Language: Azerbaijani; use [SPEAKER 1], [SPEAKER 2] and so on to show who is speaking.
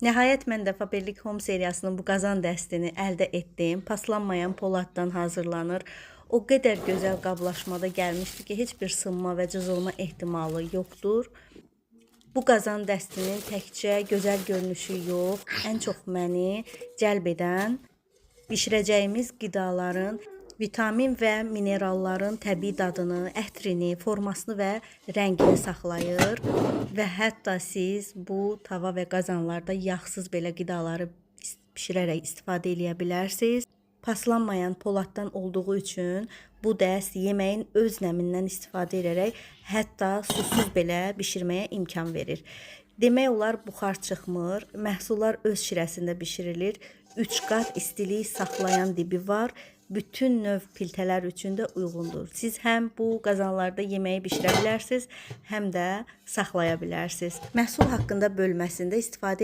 [SPEAKER 1] Nəhayət mən də Faberlic Home seriyasının bu qazan dəstini əldə etdim. Paslanmayan poladdan hazırlanır. O qədər gözəl qablaşmada gəlmişdi ki, heç bir sınma və cızılma ehtimalı yoxdur. Bu qazan dəstinin təkcə gözəl görünüşü yox, ən çox məni cəlb edən bişirəcəyimiz qidaların vitamin və mineralların təbii dadını, ətrini, formasını və rəngini saxlayır və hətta siz bu tava və qazanlarda yağsız belə qidaları bişirərək istifadə edə bilərsiniz. Paslanmayan poladdan olduğu üçün bu dəst yeməyin öz nəmindən istifadə edərək hətta susuz belə bişirməyə imkan verir. Demək olar buxar çıxmır, məhsullar öz şirəsində bişirilir, 3 qat istilik saxlayan dibi var. Bütün növ piltələr üçün də uyğundur. Siz həm bu qazanlarda yeməyi bişirə bilərsiniz, həm də saxlaya bilərsiniz. Məhsul haqqında bölməsində istifadə